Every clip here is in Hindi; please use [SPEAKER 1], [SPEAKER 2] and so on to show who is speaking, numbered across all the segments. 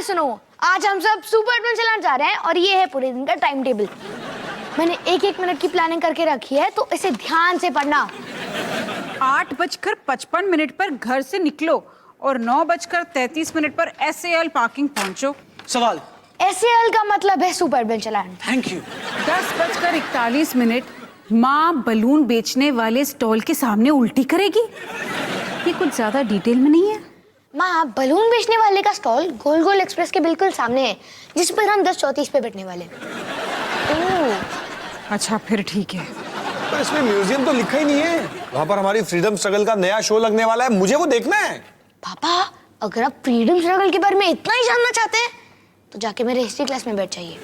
[SPEAKER 1] वाली सुनो, आज हम सब सुपर एडवेंचर लैंड जा रहे हैं और ये है पूरे दिन का टाइम टेबल। मैंने 1-1 मिनट की प्लानिंग करके रखी है, तो इसे ध्यान से पढ़ना।
[SPEAKER 2] 8:55 पर घर से निकलो और 9:33 पर SAL पार्किंग पहुंचो।
[SPEAKER 3] सवाल।
[SPEAKER 1] SAL का मतलब है super adventure land.
[SPEAKER 3] Thank you.
[SPEAKER 2] 10:41 माँ बलून बेचने वाले स्टॉल के सामने उल्टी करेगी। ये कुछ ज्यादा डिटेल में नहीं है।
[SPEAKER 1] माँ, बलून बेचने वाले का स्टॉल गोल गोल एक्सप्रेस के बिल्कुल सामने है, जिस पर हम 10:34 पे बैठने वाले हैं।
[SPEAKER 2] अच्छा फिर ठीक है।
[SPEAKER 4] पर इसमें म्यूजियम तो लिखा ही नहीं है। वहाँ पर हमारी फ्रीडम स्ट्रगल का नया शो लगने वाला है, मुझे वो देखना है।
[SPEAKER 1] पापा, अगर आप फ्रीडम स्ट्रगल के बारे में इतना ही जानना चाहते हैं तो जाके मेरे हिस्ट्री क्लास में बैठ जाइए।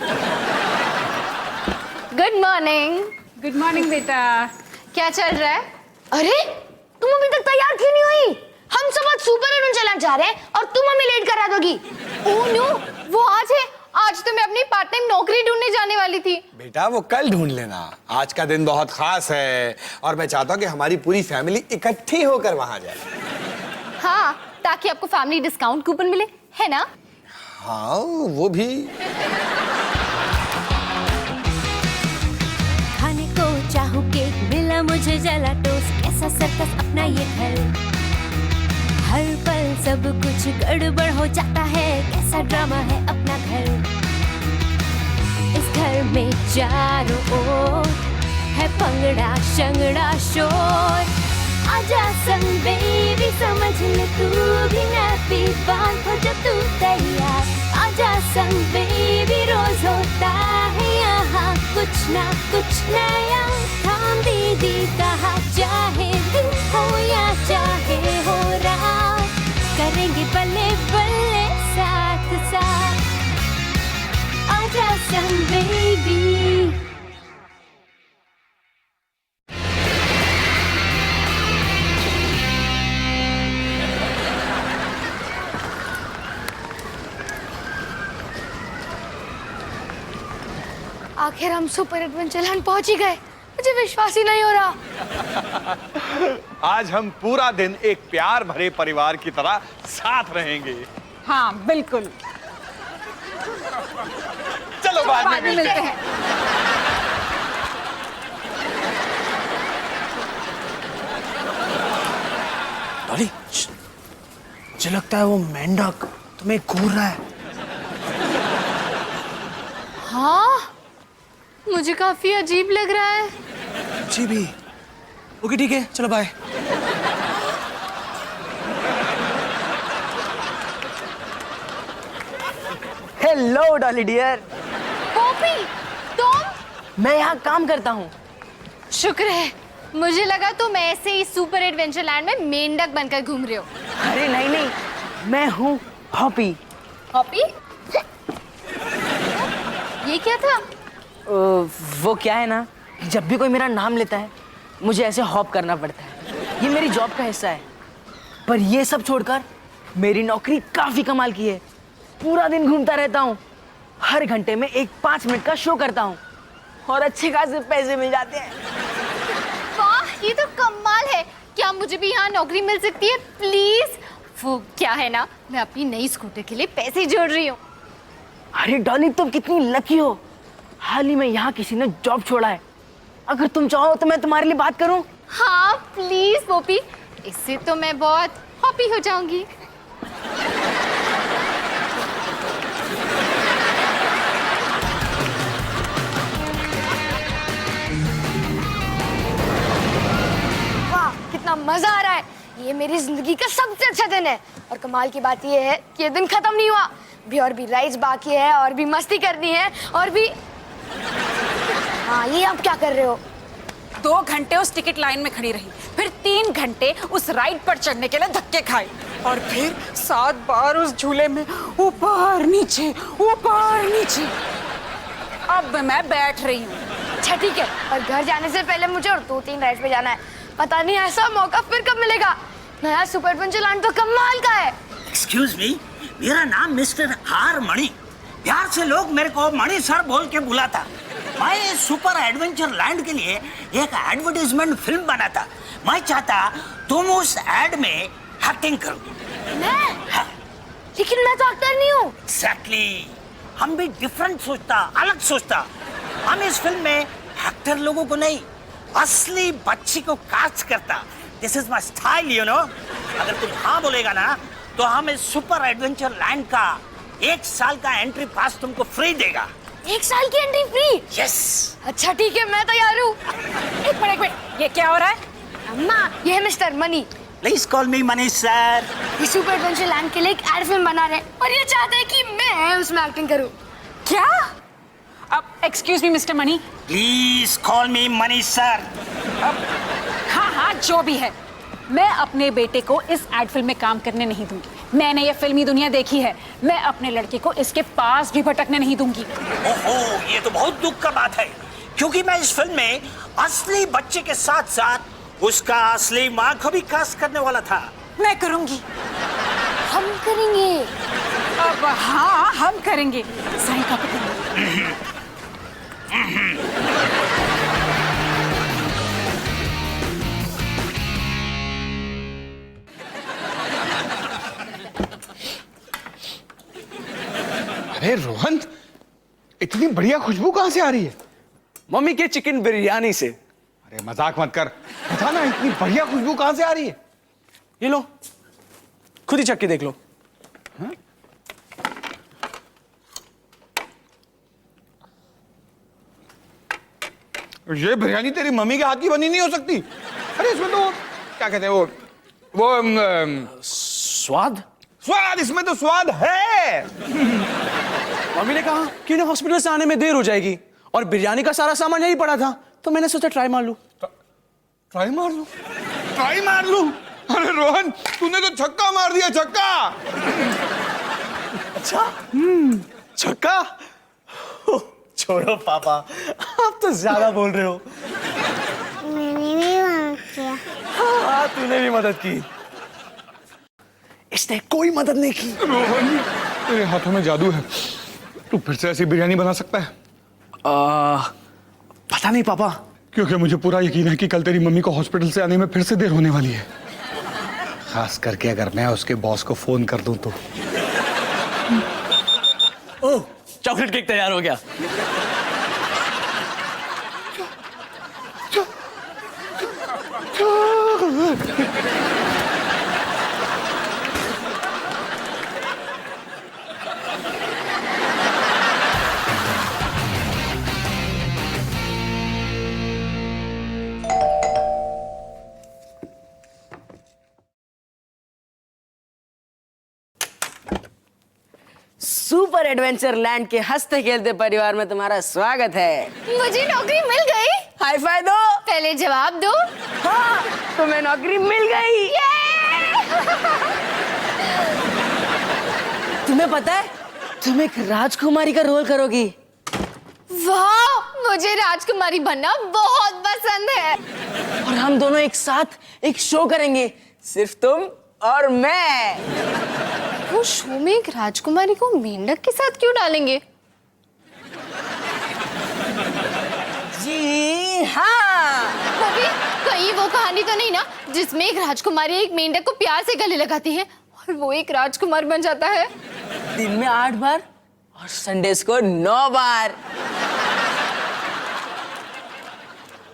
[SPEAKER 5] Good morning.
[SPEAKER 2] गुड मॉर्निंग बेटा।
[SPEAKER 5] क्या चल रहा है?
[SPEAKER 1] अरे, तुम अभी तक तैयार क्यों नहीं हुई? हम सब आज सुपर एडवेंचर लैंड जा रहे हैं और तुम हमें लेट करा दोगी।
[SPEAKER 5] ओह नो, वो आज है। आज तो मैं अपनी पार्ट टाइम नौकरी ढूंढने जाने वाली थी।
[SPEAKER 4] बेटा वो कल ढूंढ लेना, आज का दिन बहुत खास है और मैं चाहता हूँ कि हमारी पूरी फैमिली इकट्ठी होकर वहाँ जाए।
[SPEAKER 5] हाँ, ताकि आपको फैमिली डिस्काउंट कूपन मिले, है ना?
[SPEAKER 4] हाँ वो भी।
[SPEAKER 6] खाने को चाहूं केक, मिला मुझे जला टोस्ट, कैसा सर्कस अपना ये घर। हर पल सब कुछ गड़बड़ हो जाता है, कैसा ड्रामा है अपना घर। इस घर में चारों ओर है पंगड़ा शंगड़ा शोर। आजा संग बेबी, समझ ले तू भी नैपी बांध हो जब तू तैयार। आजा संग बेबी, रोज होता है यहाँ कुछ ना कुछ नया। थाम दीदी कहा, चाहे दिन हो या चाहे हो रात, करेंगे बल्ले बल्ले साथ साथ। आजा संग बेबी।
[SPEAKER 1] आखिर हम सुपर एडवेंचर लैंड पहुंच ही गए। मुझे विश्वास ही नहीं हो रहा।
[SPEAKER 7] आज हम पूरा दिन एक प्यार भरे परिवार की तरह साथ रहेंगे।
[SPEAKER 2] हाँ बिल्कुल।
[SPEAKER 7] चलो बाद में मिलते हैं।
[SPEAKER 3] डॉली, मुझे लगता है वो मेंढक तुम्हें घूर रहा है।
[SPEAKER 5] हाँ, मुझे काफी अजीब लग रहा है।
[SPEAKER 3] जी भी। ओके ठीक है, चलो bye. Hello Dolly dear.
[SPEAKER 5] Poppy, तुम?
[SPEAKER 3] मैं यहाँ काम करता हूँ।
[SPEAKER 5] शुक्र है, मुझे लगा तुम ऐसे ही सुपर एडवेंचर लैंड में मेंढक बनकर घूम रहे हो।
[SPEAKER 3] अरे नहीं नहीं, मैं हूँ हॉपी।
[SPEAKER 5] हॉपी? ये क्या था?
[SPEAKER 3] वो क्या है ना, जब भी कोई मेरा नाम लेता है मुझे ऐसे हॉप करना पड़ता है। ये मेरी जॉब का हिस्सा है। पर ये सब छोड़कर मेरी नौकरी काफी कमाल की है। पूरा दिन घूमता रहता हूँ, हर घंटे में एक 5 मिनट का शो करता हूँ और अच्छे खासे पैसे मिल जाते हैं।
[SPEAKER 5] वाह, ये तो कमाल है। क्या मुझे भी यहाँ नौकरी मिल सकती है प्लीज? वो क्या है ना, मैं अपनी नई स्कूटर के लिए पैसे जोड़ रही हूँ।
[SPEAKER 3] अरे डॉली, तुम कितनी लकी हो। हाल ही में यहाँ किसी ने जॉब छोड़ा है। अगर तुम चाहो तो मैं तुम्हारे लिए बात करूँ।
[SPEAKER 5] हाँ प्लीज पोपी, इससे तो मैं बहुत हैप्पी हो जाऊंगी।
[SPEAKER 1] वाह, कितना मजा आ रहा है। ये मेरी जिंदगी का सबसे अच्छा दिन है और कमाल की बात ये है कि ये दिन खत्म नहीं हुआ। और भी राइड्स बाकी है और भी मस्ती करनी है और भी। हाँ, ये आप क्या कर रहे हो?
[SPEAKER 2] 2 घंटे उस टिकट लाइन में खड़ी रही, फिर 3 घंटे उस राइड पर चढ़ने के लिए धक्के खाए और फिर 7 बार उस झूले में ऊपर नीचे ऊपर नीचे। अब मैं बैठ रही हूँ।
[SPEAKER 1] अच्छा ठीक है, पर घर जाने से पहले मुझे और 2-3 राइड्स पे जाना है। पता नहीं ऐसा मौका फिर कब मिलेगा। नया सुपर एडवेंचर लैंड तो कमाल का है।
[SPEAKER 8] एक्सक्यूज मी, मेरा नाम मिस्टर आर मणि। प्यार से लोग मेरे को मणि सर बोल के बुलाता। मैं सुपर एडवेंचर लैंड के लिए एक एडवर्टाइजमेंट फिल्म बनाता। मैं चाहता तुम उस एड में एक्टिंग करो।
[SPEAKER 1] मैं?
[SPEAKER 8] हाँ।
[SPEAKER 1] लेकिन मैं तो एक्टर नहीं हूँ।
[SPEAKER 8] एग्जैक्टली, हम भी डिफरेंट सोचता, अलग सोचता। हम इस फिल्म में एक्टर लोगों को नहीं, असली बच्ची को कास्ट करता। This is my style, you know. अगर तुम हाँ बोलेगा ना तो हम इस सुपर एडवेंचर लैंड का 1 साल का एंट्री पास तुमको फ्री देगा।
[SPEAKER 1] 1 साल की एंट्री फ्री?
[SPEAKER 8] यस।
[SPEAKER 1] अच्छा ठीक है, मैं तैयार हूँ।
[SPEAKER 2] एक मिनट, ये क्या हो रहा है?
[SPEAKER 1] अम्मा, ये है mister money.
[SPEAKER 8] Please call me Manish sir.
[SPEAKER 1] ये सुपर एडवेंचर लैंड के लिए एक एड फिल्म बना रहे हैं और ये चाहते हैं कि मैं उसमें एक्टिंग करूँ।
[SPEAKER 2] क्या? अब excuse me mister money.
[SPEAKER 8] Please call me Manish sir.
[SPEAKER 2] हाँ हाँ, जो भी है, मैं अपने बेटे को इस एड फिल्म में काम करने नहीं दूंगी। मैंने ये फिल्मी दुनिया देखी है, मैं अपने लड़के को इसके पास भी भटकने नहीं दूंगी।
[SPEAKER 8] ओहो, ये तो बहुत दुख का बात है, क्योंकि मैं इस फिल्म में असली बच्चे के साथ साथ उसका असली माँ को भी कास्ट करने वाला था।
[SPEAKER 2] मैं करूंगी।
[SPEAKER 1] हम करेंगे।
[SPEAKER 2] अब हाँ, हम करेंगे। साइन कॉपी करेंगे।
[SPEAKER 4] अरे रोहन, इतनी बढ़िया खुशबू कहां से आ रही है?
[SPEAKER 9] मम्मी के चिकन बिरयानी से।
[SPEAKER 4] अरे मजाक मत कर, बता ना इतनी बढ़िया खुशबू कहां से आ रही है?
[SPEAKER 9] ये लो, खुद ही चख के देख लो।
[SPEAKER 4] ये बिरयानी तेरी मम्मी के हाथ की बनी नहीं हो सकती। अरे इसमें तो क्या कहते हैं वो
[SPEAKER 9] स्वाद?
[SPEAKER 4] स्वाद, इसमें तो स्वाद है।
[SPEAKER 9] मम्मी ने कहा कि उन्हें हॉस्पिटल से आने में देर हो जाएगी और बिरयानी का सारा सामान यही पड़ा था, तो मैंने सोचा ट्राई मार लूं।
[SPEAKER 4] ट्राई मार लूं? ट्राई मार लूं? अरे रोहन, तूने तो छक्का मार दिया, छक्का।
[SPEAKER 9] अच्छा, छक्का? छोड़ो पापा, आप तो ज्यादा बोल रहे हो।
[SPEAKER 1] मैंने भी मदद किया।
[SPEAKER 9] हाँ, तूने भी मदद की। इसने कोई मदद नहीं की।
[SPEAKER 4] रोहन, तेरे हाथों में जादू है, तू फिर से ऐसी बिरयानी बना सकता है?
[SPEAKER 9] पता नहीं पापा।
[SPEAKER 4] क्योंकि मुझे पूरा यकीन है कि कल तेरी मम्मी को हॉस्पिटल से आने में फिर से देर होने वाली है, खास करके अगर मैं उसके बॉस को फोन कर दूं तो।
[SPEAKER 9] ओह, चॉकलेट केक तैयार हो गया।
[SPEAKER 3] सुपर एडवेंचर लैंड के हंसते खेलते परिवार में तुम्हारा स्वागत है।
[SPEAKER 5] मुझे नौकरी मिल गई।
[SPEAKER 3] हाई फाई दो।
[SPEAKER 5] पहले जवाब दो।
[SPEAKER 3] हाँ, तुम्हें नौकरी मिल गई। तुम्हें पता है, तुम एक राजकुमारी का रोल करोगी।
[SPEAKER 5] वाह, मुझे राजकुमारी बनना बहुत पसंद है।
[SPEAKER 3] और हम दोनों एक साथ एक शो करेंगे, सिर्फ तुम और मैं।
[SPEAKER 5] वो शो में एक राजकुमारी को मेंढक के साथ क्यों डालेंगे?
[SPEAKER 3] जी हाँ।
[SPEAKER 5] भाभी, कहीं वो कहानी तो नहीं ना जिसमें एक राजकुमारी एक मेंढक को प्यार से गले लगाती है और वो एक राजकुमार बन जाता है?
[SPEAKER 3] दिन में 8 बार और संडेज को 9 बार।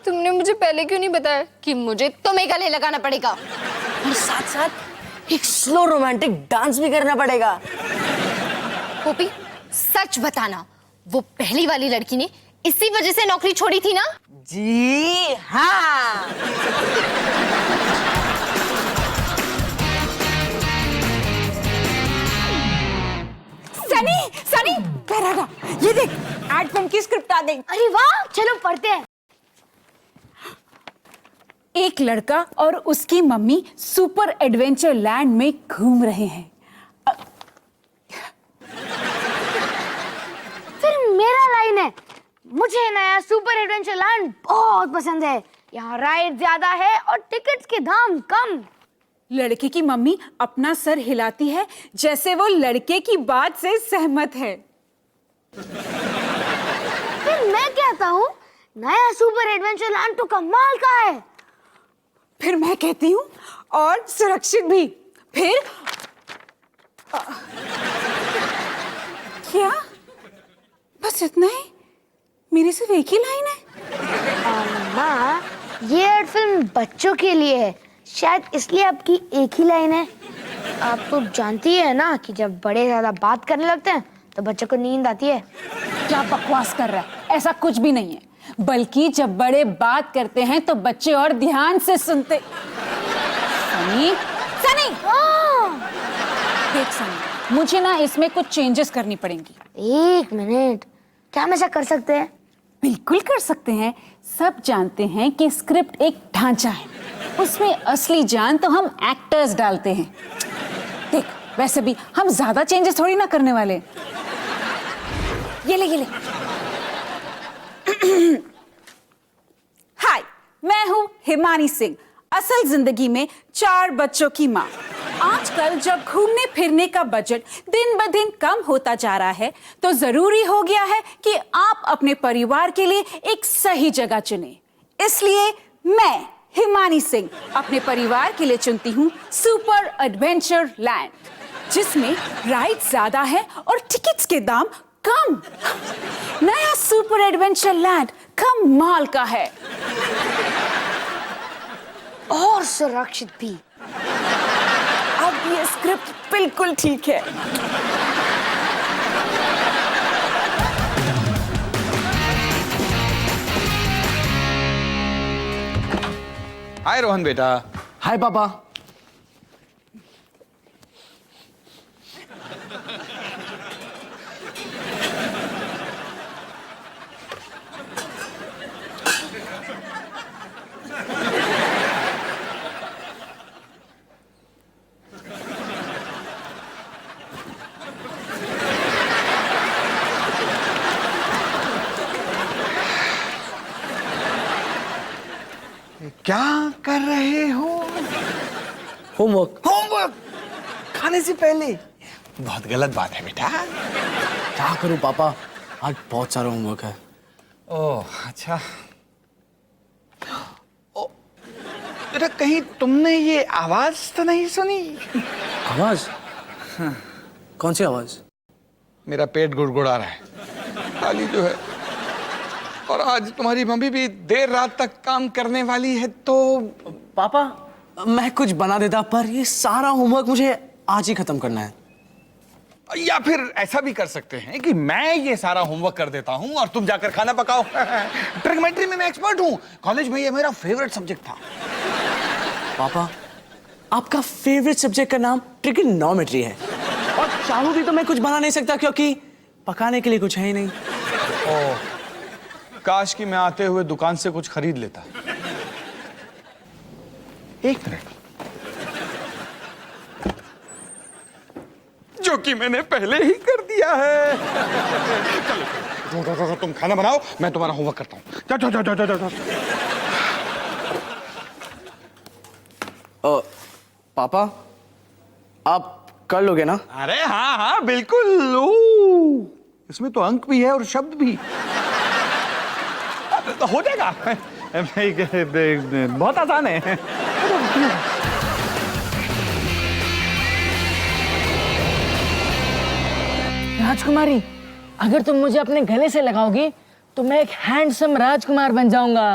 [SPEAKER 5] तुमने मुझे पहले क्यों नहीं बताया कि मुझे तुम्हें गले लगाना पड़ेगा?
[SPEAKER 3] और साथ साथ एक स्लो रोमांटिक डांस भी करना पड़ेगा।
[SPEAKER 5] पोपी, सच बताना, वो पहली वाली लड़की ने इसी वजह से नौकरी छोड़ी थी ना?
[SPEAKER 3] जी हाँ।
[SPEAKER 2] सनी, सनी, बराबर, ये देख, एड फिल्म की स्क्रिप्ट आ गई।
[SPEAKER 1] अरे वाह, चलो पढ़ते हैं।
[SPEAKER 2] एक लड़का और उसकी मम्मी सुपर एडवेंचर लैंड में घूम रहे हैं।
[SPEAKER 1] फिर मेरा लाइन है, मुझे नया सुपर एडवेंचर लैंड बहुत पसंद है। यहाँ राइड ज्यादा है और टिकट्स के दाम कम।
[SPEAKER 2] लड़के की मम्मी अपना सर हिलाती है जैसे वो लड़के की बात से सहमत है।
[SPEAKER 1] फिर मैं कहता हूँ, नया सुपर एडवेंचर लैंड तो कमाल का है।
[SPEAKER 2] फिर मैं कहती हूँ, और सुरक्षित भी। फिर क्या? बस इतना ही? मेरी सिर्फ एक ही लाइन है?
[SPEAKER 1] माँ, ये एड फिल्म बच्चों के लिए है, शायद इसलिए आपकी एक ही लाइन है। आप तो जानती है ना कि जब बड़े ज्यादा बात करने लगते हैं तो बच्चों को नींद आती है।
[SPEAKER 2] क्या बकवास कर रहा है? ऐसा कुछ भी नहीं है, बल्कि जब बड़े बात करते हैं तो बच्चे और ध्यान से सुनते। सनी, सनी! देख सनी, मुझे ना इसमें कुछ चेंजेस करनी पड़ेंगी।
[SPEAKER 1] एक मिनट, क्या हम ऐसा कर सकते हैं?
[SPEAKER 2] बिल्कुल कर सकते हैं। सब जानते हैं कि स्क्रिप्ट एक ढांचा है, उसमें असली जान तो हम एक्टर्स डालते हैं। देख, वैसे भी हम ज्यादा चेंजेस थोड़ी ना करने वाले। ये ले। हाय, मैं हूँ हिमानी सिंह, असल जिंदगी में 4 बच्चों की माँ। आजकल जब घूमने फिरने का बजट दिन ब दिन कम होता जा रहा है, तो जरूरी हो गया है कि आप अपने परिवार के लिए एक सही जगह चुनें। इसलिए मैं हिमानी सिंह अपने परिवार के लिए चुनती हूँ सुपर एडवेंचर लैंड, जिसमें राइड ज्यादा है और टिकट्स के दाम कम। नया सुपर एडवेंचर लैंड कम माल का है
[SPEAKER 1] और सुरक्षित भी।
[SPEAKER 2] अब ये स्क्रिप्ट बिल्कुल ठीक है।
[SPEAKER 7] हाय रोहन बेटा।
[SPEAKER 9] हाय पापा।
[SPEAKER 7] क्या कर रहे हो?
[SPEAKER 9] होमवर्क।
[SPEAKER 7] होमवर्क खाने से पहले? बहुत गलत बात है बेटा।
[SPEAKER 9] क्या करूं पापा, आज बहुत सारा होमवर्क है।
[SPEAKER 7] ओह अच्छा। ओ, बेटा कहीं तुमने ये आवाज तो नहीं सुनी?
[SPEAKER 9] आवाज? कौन सी आवाज?
[SPEAKER 7] मेरा पेट गुड़गुड़ा रहा है, खाली जो है। और आज तुम्हारी मम्मी भी देर रात तक काम करने वाली है, तो
[SPEAKER 9] पापा मैं कुछ बना देता, पर ये सारा होमवर्क मुझे आज ही खत्म करना है।
[SPEAKER 7] या फिर ऐसा भी कर सकते हैं कि मैं ये सारा होमवर्क कर देता हूं और तुम जाकर खाना पकाओ। ट्रिग्नोमेट्री में मैं एक्सपर्ट हूं, कॉलेज में ये मेरा फेवरेट सब्जेक्ट था।
[SPEAKER 9] पापा, आपका फेवरेट सब्जेक्ट का नाम ट्रिग्नोमेट्री है, और चाहूं भी तो मैं कुछ बना नहीं सकता क्योंकि पकाने के लिए कुछ है ही नहीं।
[SPEAKER 7] ओह, काश कि मैं आते हुए दुकान से कुछ खरीद लेता। एक मिनट, जो कि मैंने पहले ही कर दिया है। चलो तुम खाना बनाओ, मैं तुम्हारा होमवर्क करता हूँ। जाओ।
[SPEAKER 9] पापा आप कर लोगे ना?
[SPEAKER 7] अरे हाँ बिल्कुल। इसमें तो अंक भी है और शब्द भी। तो हो जाएगा, बहुत आसान है।
[SPEAKER 3] राजकुमारी, अगर तुम मुझे अपने गले से लगाओगी तो मैं एक हैंडसम राजकुमार बन जाऊंगा।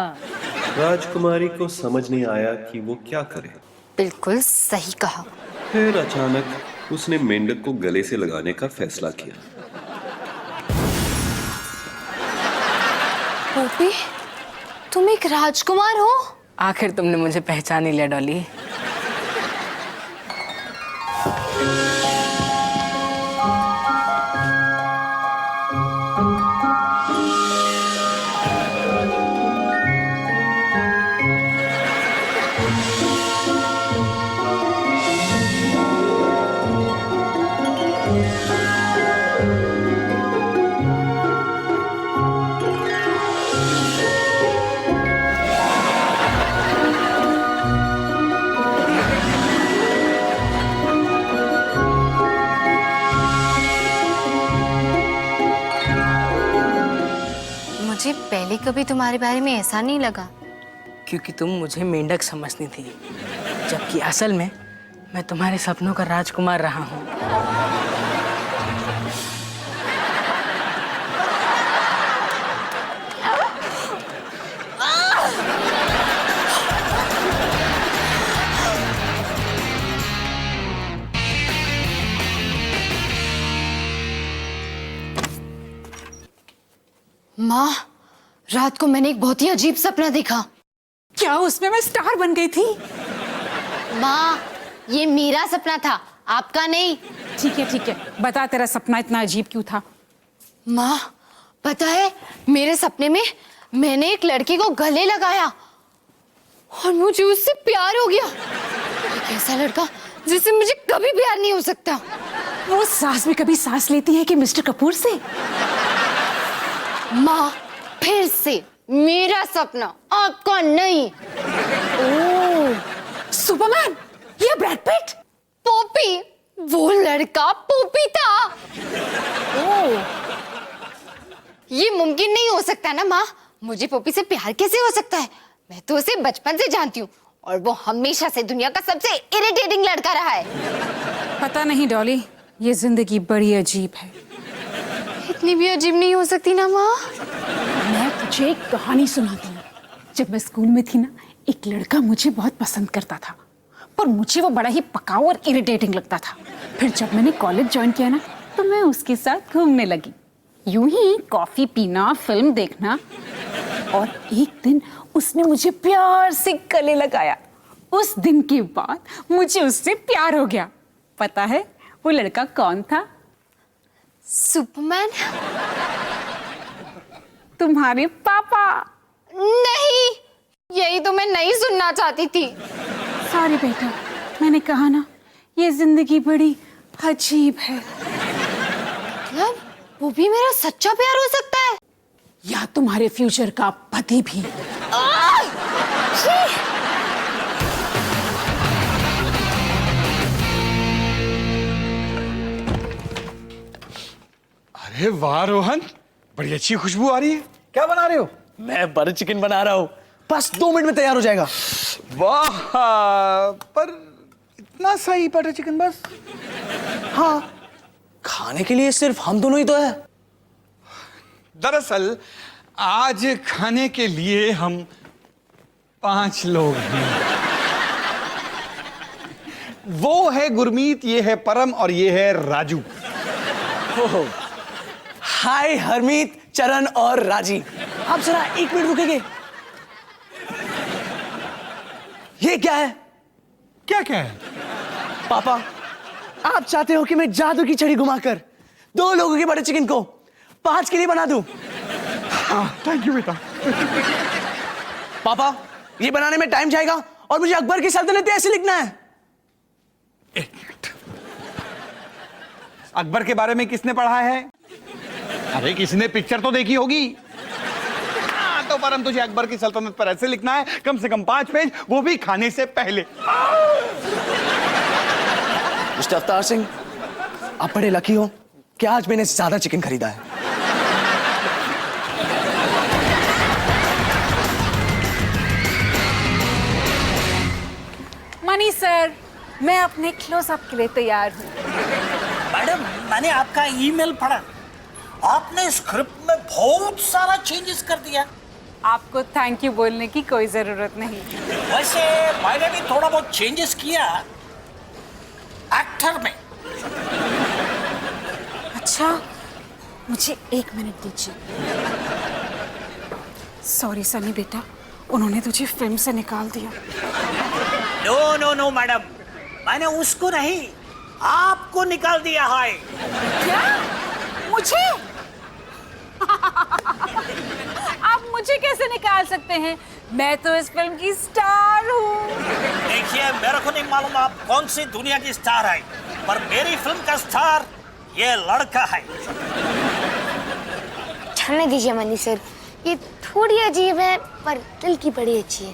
[SPEAKER 10] राजकुमारी को समझ नहीं आया कि वो क्या करे।
[SPEAKER 5] बिल्कुल सही कहा।
[SPEAKER 10] फिर अचानक उसने मेंढक को गले से लगाने का फैसला किया।
[SPEAKER 5] पोपी, तुम एक राजकुमार हो?
[SPEAKER 3] आखिर तुमने मुझे पहचान ही लिया डॉली।
[SPEAKER 5] मुझे पहले कभी तुम्हारे बारे में ऐसा नहीं लगा।
[SPEAKER 3] क्योंकि तुम मुझे मेंढक समझती थी, जबकि असल में मैं तुम्हारे सपनों का राजकुमार रहा हूँ।
[SPEAKER 1] माँ, रात को मैंने एक बहुत ही अजीब सपना देखा।
[SPEAKER 2] क्या उसमें मैं स्टार बन गई थी?
[SPEAKER 5] माँ, ये मेरा सपना था, आपका नहीं।
[SPEAKER 2] ठीक है, बता तेरा सपना इतना अजीब क्यों था?
[SPEAKER 1] माँ, पता है मेरे सपने में मैंने एक लड़के को गले लगाया और मुझे उससे प्यार हो गया। एक ऐसा लड़का जिससे मुझे कभी प्यार नहीं हो सकता।
[SPEAKER 2] वो सास में कभी सांस लेती है कि मिस्टर कपूर से?
[SPEAKER 5] माँ, फिर से मेरा सपना, आपका नहीं।
[SPEAKER 2] ओह, सुपरमैन या ब्रैड पिट?
[SPEAKER 1] पोपी, वो लड़का पोपी था।
[SPEAKER 2] ओह,
[SPEAKER 1] ये मुमकिन नहीं हो सकता ना माँ, मुझे पोपी से प्यार कैसे हो सकता है? मैं तो उसे बचपन से जानती हूँ और वो हमेशा से दुनिया का सबसे इरिटेटिंग लड़का रहा है।
[SPEAKER 2] पता नहीं डॉली, ये जिंदगी बड़ी अजीब है।
[SPEAKER 1] इतनी भी अजीब नहीं हो सकती ना माँ।
[SPEAKER 2] मैं तुझे एक कहानी सुनाती हूँ। जब मैं स्कूल में थी ना, एक लड़का मुझे बहुत पसंद करता था, पर मुझे वो बड़ा ही पकाऊ और इरिटेटिंग लगता था। फिर जब मैंने कॉलेज ज्वाइन किया ना, तो मैं उसके साथ घूमने लगी, यूं ही कॉफी पीना, फिल्म देखना, और एक दिन उसने मुझे प्यार से गले लगाया। उस दिन के बाद मुझे उससे प्यार हो गया। पता है वो लड़का कौन था?
[SPEAKER 1] सुपरमैन?
[SPEAKER 2] तुम्हारे पापा।
[SPEAKER 1] नहीं, यही तो मैं नहीं सुनना चाहती थी।
[SPEAKER 2] सॉरी बेटा, मैंने कहा ना, ये जिंदगी बड़ी अजीब है।
[SPEAKER 1] मतलब वो भी मेरा सच्चा प्यार हो सकता है?
[SPEAKER 2] या तुम्हारे फ्यूचर का पति भी।
[SPEAKER 7] अरे वाह रोहन, बड़ी अच्छी खुशबू आ रही है। क्या बना रहे हो?
[SPEAKER 9] मैं बटर चिकन बना रहा हूँ, बस 2 मिनट में तैयार हो जाएगा।
[SPEAKER 7] वाह, पर इतना सही बटर चिकन बस?
[SPEAKER 9] हाँ, खाने के लिए सिर्फ हम दोनों ही तो है।
[SPEAKER 7] दरअसल आज खाने के लिए हम 5 लोग हैं। वो है गुरमीत, ये है परम और ये है राजू।
[SPEAKER 9] हाय हरमीत, चरण और राजी। आप जरा 1 मिनट रुकेंगे? ये क्या है?
[SPEAKER 7] क्या क्या है?
[SPEAKER 9] पापा, आप चाहते हो कि मैं जादू की छड़ी घुमाकर 2 लोगों के बटर चिकन को 5 के लिए बना दूं?
[SPEAKER 7] हाँ, थैंक यू बेटा।
[SPEAKER 9] पापा, ये बनाने में टाइम जाएगा और मुझे अकबर की सल्तनत ऐसे लिखना है।
[SPEAKER 7] 1 मिनट। अकबर के बारे में किसने पढ़ा है? अरे किसने पिक्चर तो देखी होगी। हाँ, तो परम तुझे अकबर की सल्तनत पर ऐसे लिखना है, कम से कम 5 पेज, वो भी खाने से पहले।
[SPEAKER 9] मिस्टर अवतार सिंह, आप बड़े लकी हो कि आज मैंने ज्यादा चिकन खरीदा है।
[SPEAKER 2] मनी सर, मैं अपने क्लोजअप के लिए तैयार हूँ।
[SPEAKER 8] मैडम, मैंने आपका ईमेल पढ़ा, आपने स्क्रिप्ट में बहुत सारा चेंजेस कर दिया।
[SPEAKER 2] आपको थैंक यू बोलने की कोई जरूरत नहीं।
[SPEAKER 8] वैसे मैंने भी थोड़ा बहुत चेंजेस किया एक्टर में।
[SPEAKER 2] अच्छा, मुझे 1 मिनट दीजिए। सॉरी सनी बेटा, उन्होंने तुझे फिल्म से निकाल दिया।
[SPEAKER 8] नो नो नो मैडम, मैंने उसको नहीं, आपको निकाल दिया है।
[SPEAKER 2] क्या? मुझे? आप मुझे कैसे निकाल सकते हैं? मैं तो इस फिल्म की स्टार हूँ।
[SPEAKER 8] देखिए, मेरे को नहीं मालूम आप कौन सी दुनिया की स्टार है, पर मेरी फिल्म का स्टार ये लड़का है।
[SPEAKER 1] छोड़ने दीजिए मनी सर, ये थोड़ी अजीब है पर दिल की बड़ी अच्छी है।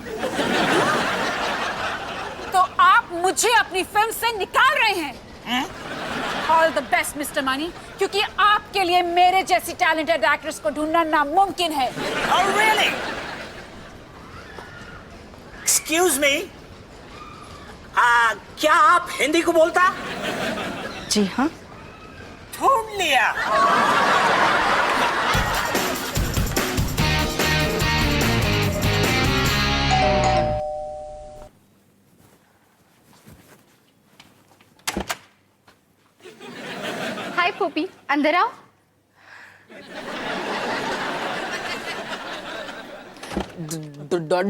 [SPEAKER 2] तो आप मुझे अपनी फिल्म से निकाल रहे हैं? All the best mister money, क्योंकि आपके लिए मेरे जैसी टैलेंटेड एक्ट्रेस को ढूंढना नामुमकिन है।
[SPEAKER 8] Oh really? Excuse me? क्या आप हिंदी को बोलता?
[SPEAKER 3] जी हाँ।
[SPEAKER 8] ढूंढ लिया।
[SPEAKER 5] हाय पोपी, अंदर आओ।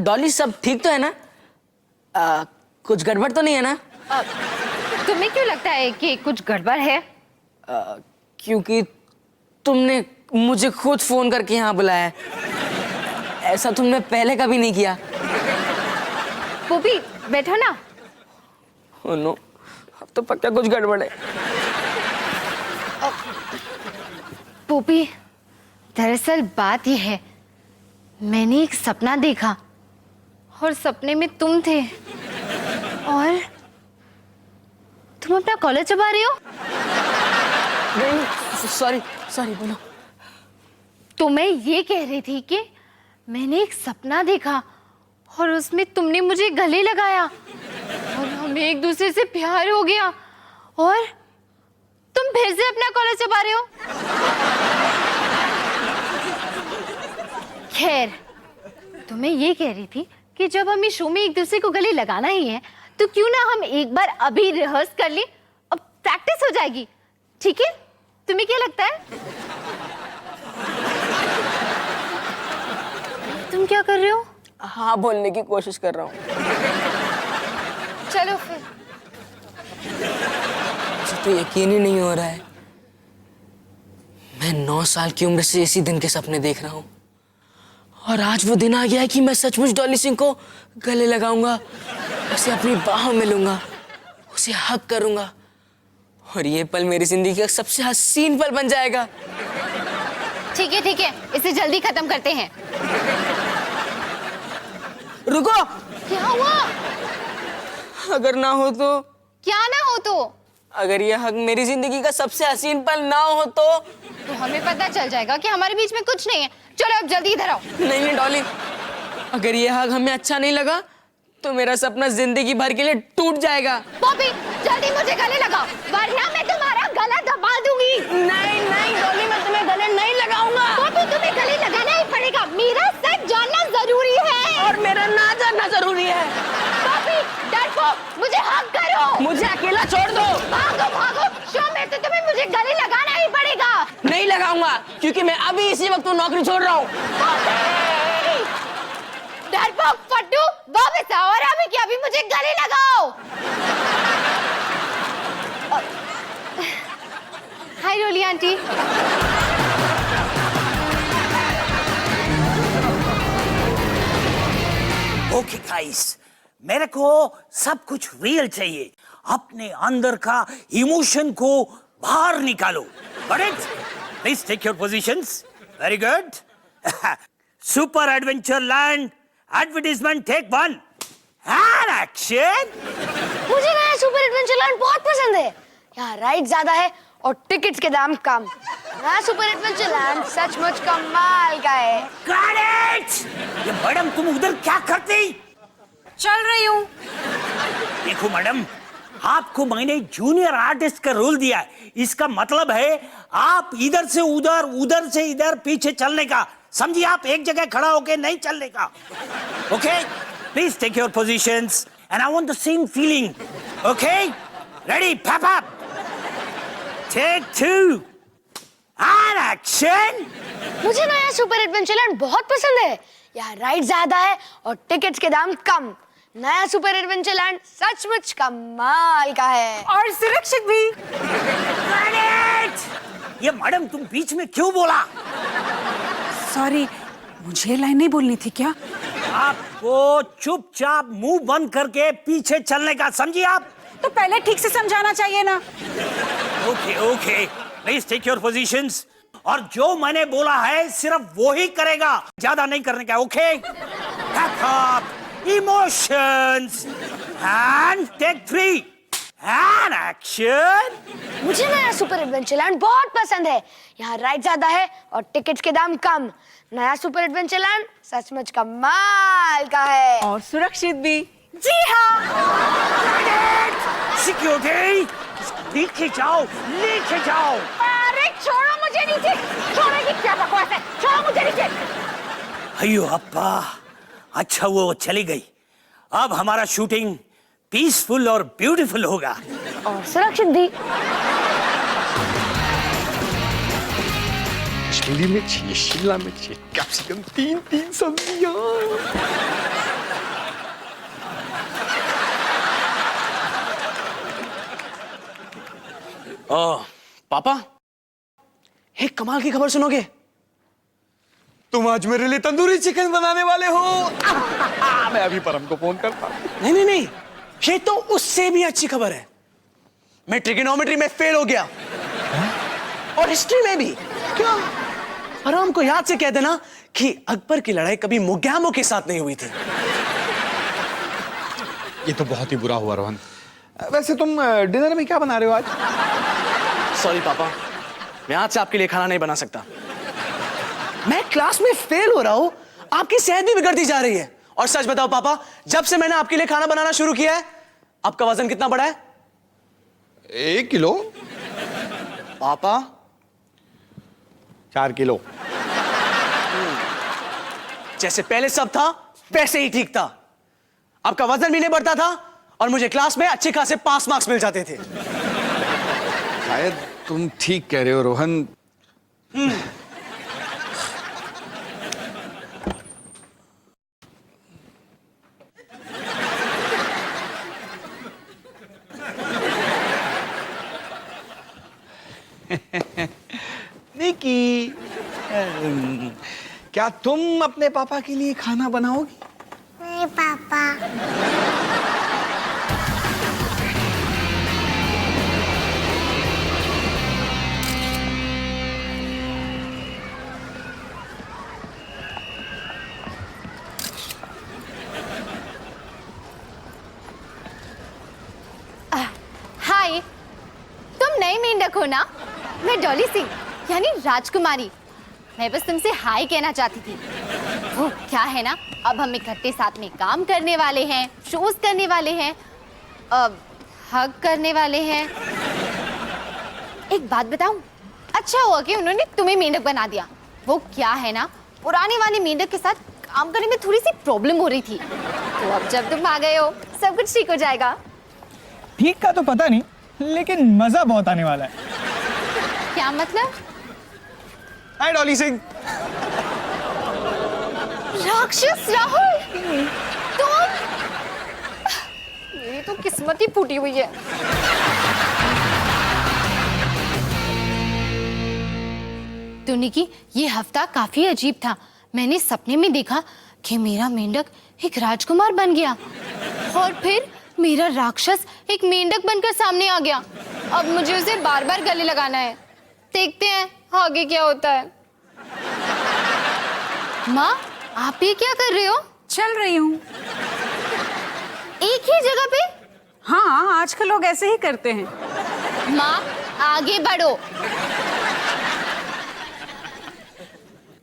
[SPEAKER 3] डॉली सब ठीक तो है ना? कुछ गड़बड़ तो नहीं है ना?
[SPEAKER 5] तुम्हें क्यों लगता है कि कुछ गड़बड़ है?
[SPEAKER 3] क्योंकि तुमने मुझे खुद फोन करके यहाँ बुलाया है। ऐसा तुमने पहले कभी नहीं किया।
[SPEAKER 5] पोपी बैठो ना।
[SPEAKER 3] ओह नो, अब तो पक्का कुछ गड़बड़ है।
[SPEAKER 5] पोपी दरअसल बात यह है, मैंने एक सपना देखा और सपने में तुम थे और तुम अपना कॉलेज चबा रहे हो।
[SPEAKER 3] सॉरी सॉरी, बोलो।
[SPEAKER 5] तो मैं ये कह रही थी कि मैंने एक सपना देखा और उसमें तुमने मुझे गले लगाया और हमें एक दूसरे से प्यार हो गया और तुम फिर से अपना कॉलेज चबा रहे हो। खैर, तो मैं ये कह रही थी कि जब हमें शो में एक दूसरे को गले लगाना ही है तो क्यों ना हम एक बार अभी रिहर्स कर लें, अब प्रैक्टिस हो जाएगी। ठीक है, तुम्हें क्या लगता है? तुम क्या कर रहे हो?
[SPEAKER 3] हाँ, बोलने की कोशिश कर रहा हूँ।
[SPEAKER 5] चलो फिर।
[SPEAKER 3] मुझे तो यकीन ही नहीं हो रहा है, मैं 9 साल की उम्र से इसी दिन के सपने देख रहा हूँ और आज वो दिन आ गया है कि मैं सचमुच डॉली सिंह को गले लगाऊंगा, उसे अपनी बाहों में लूंगा, उसे हग करूंगा और ये पल मेरी जिंदगी का सबसे हसीन पल बन जाएगा।
[SPEAKER 5] ठीक है, इसे जल्दी खत्म करते हैं।
[SPEAKER 3] रुको,
[SPEAKER 5] क्या हुआ?
[SPEAKER 3] अगर ना हो तो?
[SPEAKER 5] क्या ना हो तो?
[SPEAKER 3] अगर ये हग मेरी जिंदगी का सबसे हसीन पल ना हो तो
[SPEAKER 5] हमें पता चल जाएगा कि हमारे बीच में कुछ नहीं है। चलो अब जल्दी इधर आओ।
[SPEAKER 3] नहीं डॉली, अगर ये हग हमें अच्छा नहीं लगा तो मेरा सपना जिंदगी भर के लिए टूट जाएगा।
[SPEAKER 5] पॉपी, जल्दी मुझे गले लगाओ वरना मैं तुम्हारा गला दबा दूंगी।
[SPEAKER 3] नहीं डॉली, मैं तुम्हें गले नहीं लगाऊंगा।
[SPEAKER 5] पॉपी, तुम्हें गले लगाना ही पड़ेगा, मेरा सच जानना जरूरी है
[SPEAKER 3] और मेरा ना जानना जरूरी है।
[SPEAKER 5] पॉपी, डरपोक, मुझे हग करो।
[SPEAKER 3] मुझे अकेला छोड़ दो।
[SPEAKER 5] भागो, शो में तो तुम्हें मुझे गले लगाना ही पड़ेगा।
[SPEAKER 3] नहीं लगाऊंगा क्योंकि मैं अभी इसी वक्त नौकरी छोड़ रहा हूँ।
[SPEAKER 5] डरपोक फट्टू, वापस आओ और अभी क्या अभी मुझे गले लगाओ। हाय रोली आंटी।
[SPEAKER 8] ओके गाइस, मेरे को सब कुछ रियल चाहिए। अपने अंदर का इमोशन को बाहर निकालो। Got it? Please take your positions. Very good. Super adventure land advertisement take 1 and action.
[SPEAKER 1] मुझे नया सुपर एडवेंचर लैंड बहुत पसंद है। यहाँ राइड ज्यादा है और टिकट्स के दाम कम। नया सुपर एडवेंचर लैंड सचमुच कमाल का है।
[SPEAKER 8] Got it? ये मैडम, तुम उधर क्या करती?
[SPEAKER 2] चल रही हूँ।
[SPEAKER 8] देखो मैडम, आपको मैंने जूनियर आर्टिस्ट का रोल दिया है। इसका मतलब है आप इधर से उधर, उधर से इधर पीछे चलने का। समझिए, आप एक जगह खड़ा होके नहीं चलने का। Okay, please take your positions and I want the same feeling. Okay, ready, pep up, take 2 and action.
[SPEAKER 1] मुझे नया सुपर एडवेंचर लैंड बहुत पसंद है। यहाँ राइड ज्यादा है और टिकट्स के दाम कम। नया सुपर एडवेंचर लैंड सचमुच कमाल का है
[SPEAKER 2] और सुरक्षित भी।
[SPEAKER 8] ये मैडम, तुम बीच में क्यों बोला?
[SPEAKER 2] सॉरी, मुझे लाइन नहीं बोलनी थी क्या?
[SPEAKER 8] आपको चुपचाप मुंह बंद करके पीछे चलने का। समझिए आप?
[SPEAKER 2] तो पहले ठीक से समझाना चाहिए ना।
[SPEAKER 8] Okay, please take your positions और जो मैंने बोला है सिर्फ वो ही करेगा, ज्यादा नहीं करने का। Okay, back up, emotions and take 3 and action.
[SPEAKER 1] मुझे नया सुपर एडवेंचर लैंड बहुत पसंद है। यहाँ राइड ज्यादा है और टिकट्स के दाम कम। नया सुपर एडवेंचर लैंड सचमुच कमाल का है
[SPEAKER 2] और सुरक्षित भी।
[SPEAKER 5] जी हाँ।
[SPEAKER 8] सिक्योरिटी, नीचे जाओ, नीचे जाओ।
[SPEAKER 5] अरे छोड़ो मुझे नीचे। छोड़ो, ये क्या बकवास है? छोड़ो मुझे नीचे।
[SPEAKER 8] अयो अप्पा, अच्छा वो चली गई। अब हमारा शूटिंग पीसफुल और ब्यूटीफुल होगा
[SPEAKER 1] और सुरक्षित भी।
[SPEAKER 7] कश्मीरी मिर्च, ये शिमला मिर्च, ये कैप्सिकम, तीन सब्जियां।
[SPEAKER 9] पापा, एक कमाल की खबर सुनोगे?
[SPEAKER 7] तुम आज मेरे लिए तंदूरी चिकन बनाने वाले हो। मैं अभी परम को फोन करता हूं।
[SPEAKER 9] नहीं, ये तो उससे भी अच्छी खबर है। मैं ट्रिगोनोमेट्री में फेल हो गया और हिस्ट्री में भी। क्यों? परम को याद से कह देना कि अकबर की लड़ाई कभी मुगैमो के साथ नहीं हुई थी।
[SPEAKER 7] ये तो बहुत ही बुरा हुआ रोहन। वैसे तुम डिनर में क्या बना रहे हो आज?
[SPEAKER 9] सॉरी पापा, मैं आज से आपके लिए खाना नहीं बना सकता। मैं क्लास में फेल हो रहा हूं, आपकी सेहत भी बिगड़ती जा रही है। और सच बताओ पापा, जब से मैंने आपके लिए खाना बनाना शुरू किया है, आपका वजन कितना बढ़ा है?
[SPEAKER 7] 1 किलो।
[SPEAKER 9] पापा
[SPEAKER 7] 4 किलो।
[SPEAKER 9] जैसे पहले सब था वैसे ही ठीक था। आपका वजन भी नहीं बढ़ता था और मुझे क्लास में अच्छे खासे पास मार्क्स मिल जाते थे।
[SPEAKER 7] शायद तुम ठीक कह रहे हो रोहन। निकी, क्या तुम अपने पापा के लिए खाना बनाओगी?
[SPEAKER 11] नहीं पापा।
[SPEAKER 5] हाय, तुम नई मेंढक हो ना? मैं डॉली सिंह यानी राजकुमारी। मैं बस तुमसे हाय कहना चाहती थी। वो क्या है ना, अब हम इकट्ठे साथ में काम करने वाले हैं, शोज करने वाले हैं, हग करने वाले हैं। एक बात बताऊं, अच्छा हुआ कि उन्होंने तुम्हें मेंढक बना दिया। वो क्या है ना, पुराने वाले मेंढक के साथ काम करने में थोड़ी सी प्रॉब्लम हो रही थी, तो अब जब तुम आ गए हो सब कुछ ठीक हो जाएगा।
[SPEAKER 12] ठीक का तो पता नहीं, लेकिन मजा बहुत आने वाला है।
[SPEAKER 5] क्या मतलब?
[SPEAKER 7] हाय डॉली सिंह।
[SPEAKER 5] राक्षस राहुल, तुम? मेरी तो किस्मत ही फूटी हुई है। तो निकी, ये हफ्ता काफी अजीब था। मैंने सपने में देखा कि मेरा मेंढक एक राजकुमार बन गया और फिर मेरा राक्षस एक मेंढक बनकर सामने आ गया। अब मुझे उसे बार बार गले लगाना है। देखते हैं आगे क्या होता है। माँ, आप ये क्या कर रहे हो?
[SPEAKER 2] चल रही हूँ।
[SPEAKER 5] एक ही जगह पे?
[SPEAKER 2] हाँ, आजकल लोग ऐसे ही करते हैं।
[SPEAKER 5] माँ, आगे बढ़ो।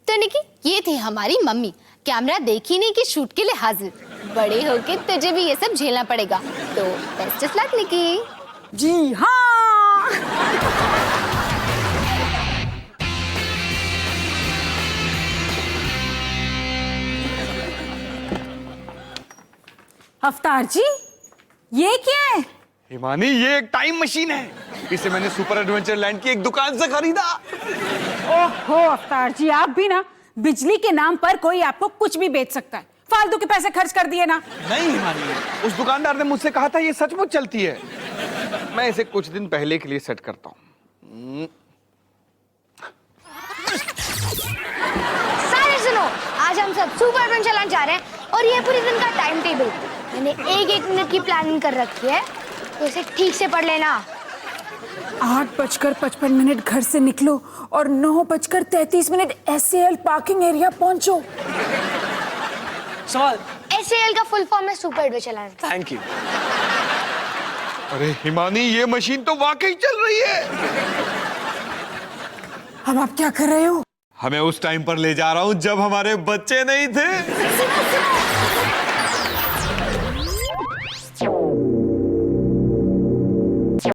[SPEAKER 5] तो निकी, ये थी हमारी मम्मी। कैमरा देखी नहीं कि शूट के लिए हाजिर। बड़े होके तुझे भी ये सब झेलना पड़ेगा। तो बेस्ट ऑफ लक निकी।
[SPEAKER 2] जी हाँ। अवतार जी, ये क्या है?
[SPEAKER 7] हिमानी, ये एक टाइम मशीन है। इसे मैंने सुपर एडवेंचर लैंड की एक दुकान से खरीदा।
[SPEAKER 2] ओहो अवतार जी, आप भी ना, बिजली के नाम पर कोई आपको कुछ भी बेच सकता है। फालतू के पैसे खर्च कर दिए ना।
[SPEAKER 7] नहीं हिमानी, उस दुकानदार ने मुझसे कहा था ये सचमुच चलती है। मैं इसे कुछ दिन पहले के लिए सेट करता हूँ।
[SPEAKER 1] सारे सुनो, आज हम सब सुपर एडवेंचर लैंड जा रहे हैं और ये पूरे दिन का टाइम टेबल मैंने 1-1 मिनट की प्लानिंग कर रखी है, तो इसे ठीक से पढ़ लेना।
[SPEAKER 2] 8:55 घर से निकलो और 9:33 SAL पार्किंग एरिया पहुंचो।
[SPEAKER 9] सवाल।
[SPEAKER 1] SAL का फुल फॉर्म है super adventure land.
[SPEAKER 9] Thank you.
[SPEAKER 7] अरे हिमानी, ये मशीन तो वाकई चल रही है।
[SPEAKER 2] अब आप क्या कर रहे हो?
[SPEAKER 7] हमें उस टाइम पर ले जा रहा हूँ जब हमारे बच्चे नहीं थे।